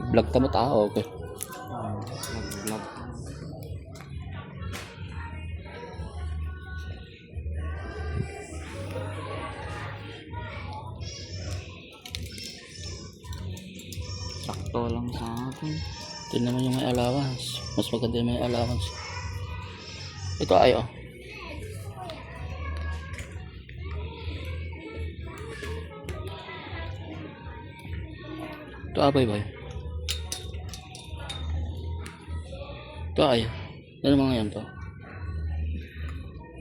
Vlog ka mo tao, okay. Nag-vlog. Sakto lang sa akin. Ito naman yung may allowance. Mas maganda yung may allowance. Ito ay oh. Ito abay boy. Ito ay. Ano mga yan to?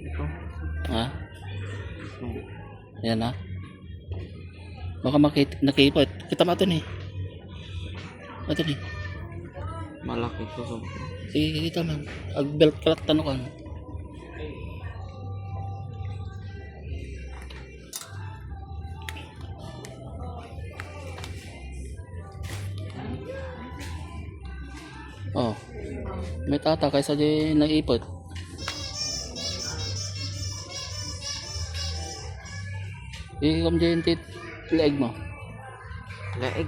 Ito. Ha? Ayan ha. Baka nakipot. Kita mo ito ni. Ito ni. Malaki to sobrang. Sige, kita man. Ag belt cloth tanong ka. Oh. May tata kaysa di naipot. Ikom dyan leg mo. Leeg.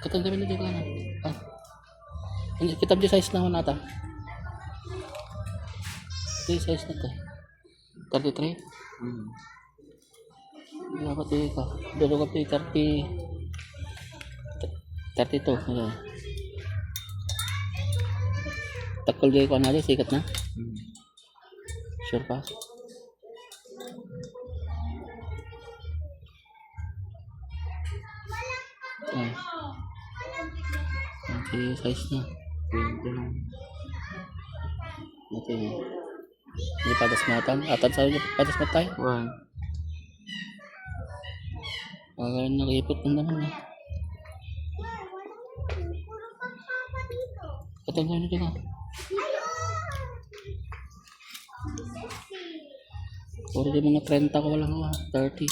Katong dami dito na. Ah. Hindi kitab di size na nata. Di size na to. 33. Dapat ka. Dalo ka 30. 32. Ano? Takol di ko na sikat na. Sure pa. Ah. Okay, size na. Pwede lang. Okay. Hindi padas matang. Atad sa padas matay. One. Nakipot na naman eh. Katong na dito ka. Puro di mga 30 ko lang ako. 30.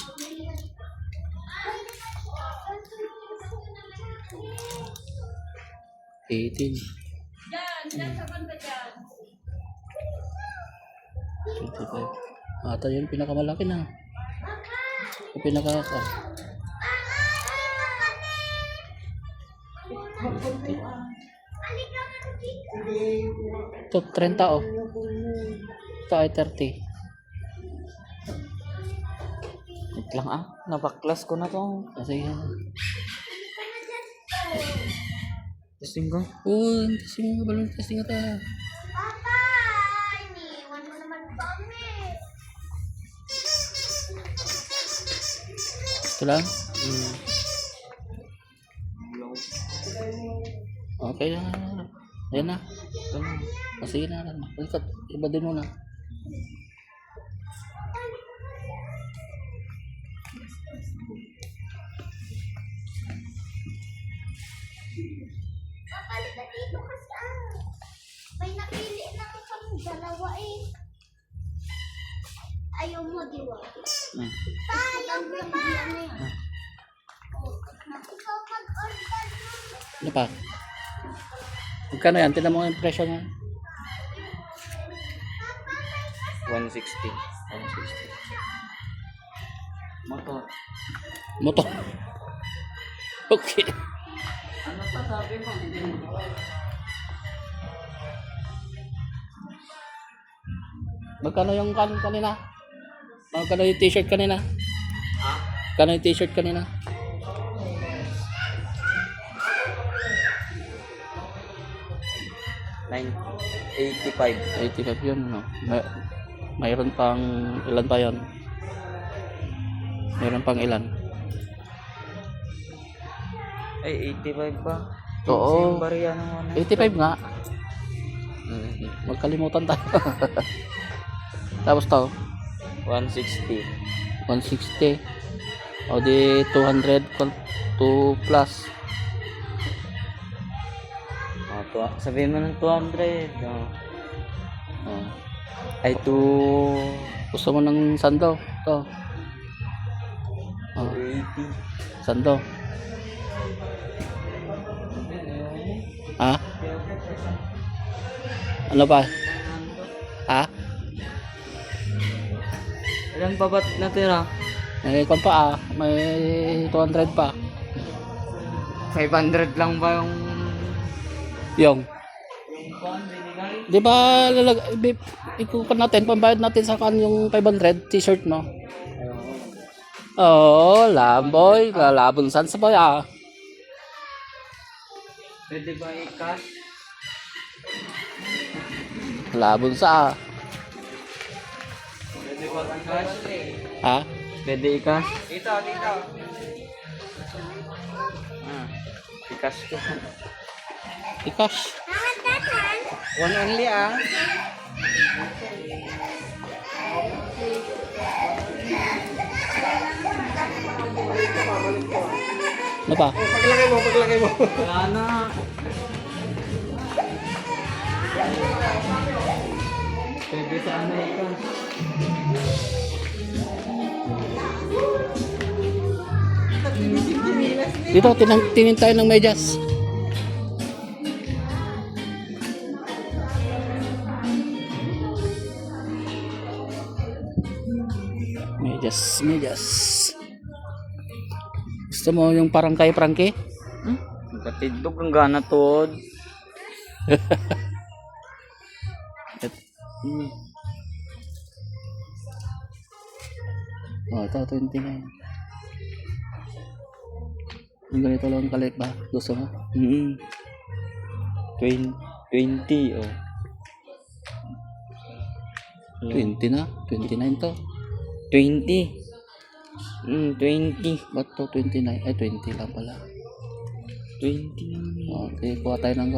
Diyan, sasaban ka dyan. 25. Ata yun pinakamalaki na. Yung pinakaka. Ito, 30 oh. Ito ay 30. Wait lang Napaklas ko na to. Kasi yan. Testing ko. Testing mo balon. Testing ito. Papa, iniwan mo naman kami. Ito lang. Okay na. Ayan na. Sige na. Balikat. Iba din mo na. Papalitan dito kasi may napili lang kami dalawa eh. Ayaw mo, di ba? Ayaw mo pa! Ikaw mag-order mo. Ano pa? Magkano yan? Tinan mo yung presyo niya. 160. 160. Motor. Motor. Okay. Ano pa sabi mo? Magkano yung kanina? Magkano yung t-shirt kanina? Magkano yung t-shirt kanina? $85. 85 yun, no? Mayroon pang ilan pa yun? Mayroon pang ilan? Ay, 85 ba? Oo. Yung bariya ng 85 nga. Magkalimutan tayo. Tapos to? 160. 160. O di 200 2 plus. Sabihin mo ng 200. Oh. Ay, Gusto mo ng sando? To. Oh, 280. sando. Ha? Ano ba? Ha? Wala, Ilan pa ba't natira? May kwan pa may 200 pa. 500 lang ba yung... Yung. Yung pan, binigay? Di ba ikukuha natin, pambayad natin sa kan yung 500 t-shirt mo. Oo, lamboy, lalabon san sa baya. Pwede ba i-cash? Labon sa Pwede ba i-cash? ha? Pwede i-cash? Dito. Ah, i-cash ko. I-cash. One only ah. Ano pa? Paglagay mo. Wala na. Pwede sana i-cash. Dito, tingin tayo ng medyas. Medyas. Gusto mo yung parang kay Frankie? Katidog ang gana tod. Oh, ito, 29. Yung ganito lang kalit ba? Gusto mo? 20 oh. 20 na? 29 to. 20. 20. Ba't to 29? Ay, 20 lang pala. 20. Okay, kuha tayo ng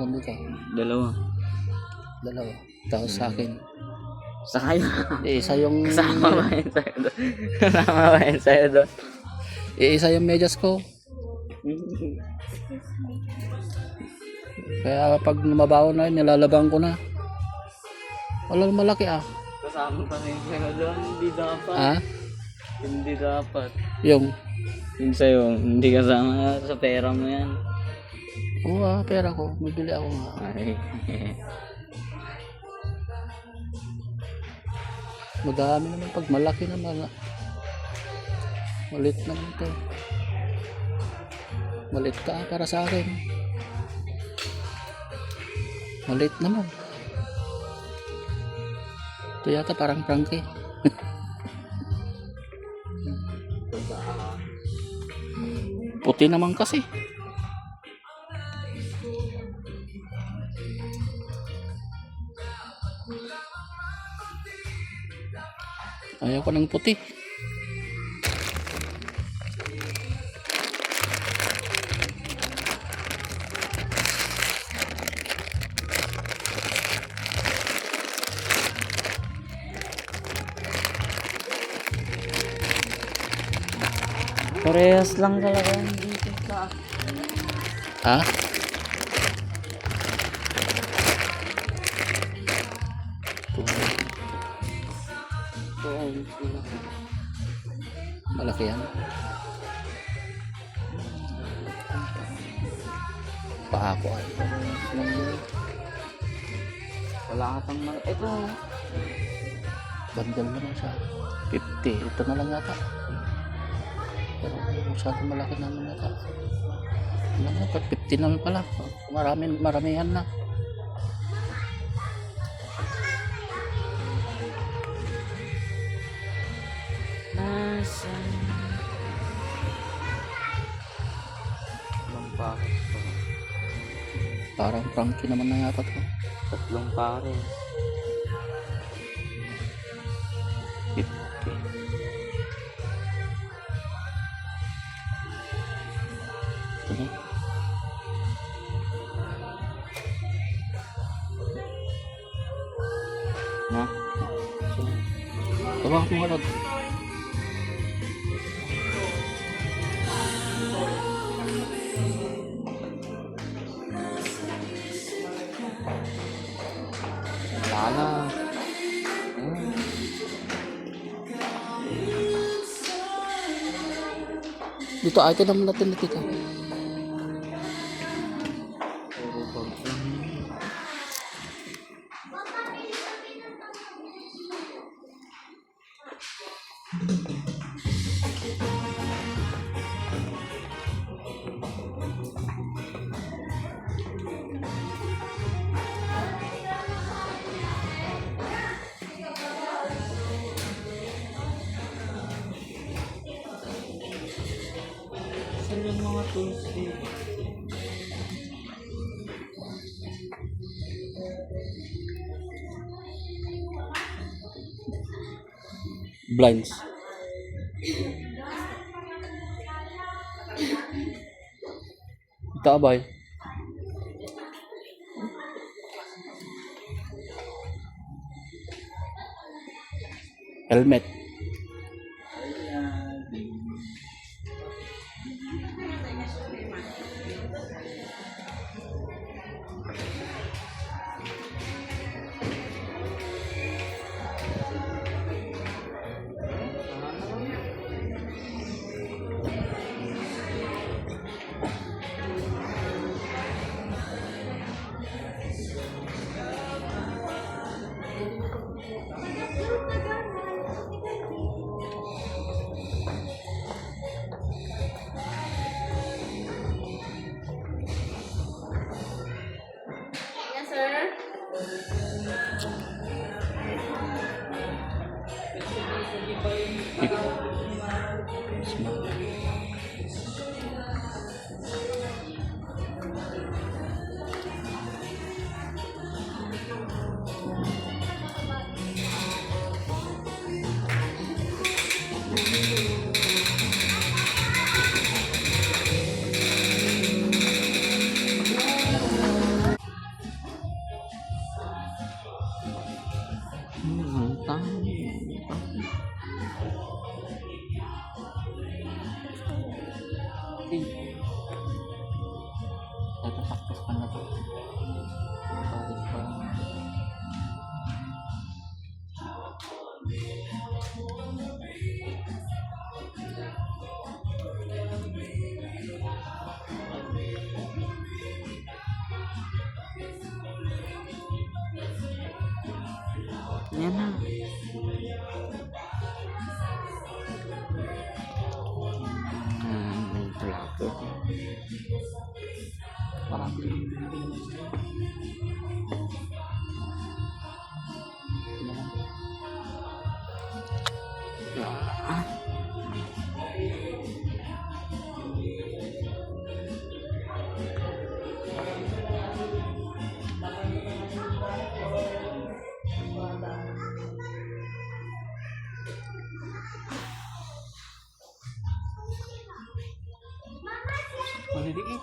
ganito. Dalawa. Tapos sa akin. Sa kayo. Isa yung... Kasama ba yun sa'yo doon? Kasama ba yun sa'yo doon? Isa yung medyas ko. Kaya pag mabaho na yun, nilalabang ko na. Wala malaki Kasama pa rin sa'yo doon. Hindi dapat. Ha? Hindi dapat. Yung? Yung sa'yo, hindi kasama sa pera mo yan. Oo pera ko. Mabili ako nga. Ay. Madami naman pag malaki naman. Malit naman ito. Malit ka para sa akin. Malit naman. Ito yata parang Frankie. Puti naman kasi. Ayaw ko ng puti. Parehas lang talaga yung dito sa... Ha? Malaki yan. Paa ko ay. Wala ka tang ito. Bandal naman siya. 50. Ito na lang yata. Pero masyadong malaki naman yata. Ano nga, 50 naman pala. Maramihan na. Nasaan? Tatlong pares pa. Parang Frankie naman na yata to. Tatlong pares. 50. Ito na. Na? Tawag mo ka. Wala na. Dito, ay ito naman natin dito. Saan yung mga tools dito? Blinds. Ito abay. Helmet. Yes, sir. Ang tangin. Tatakpas pa na to. Bakit pa? Yan na. May plato. Parang maliliit.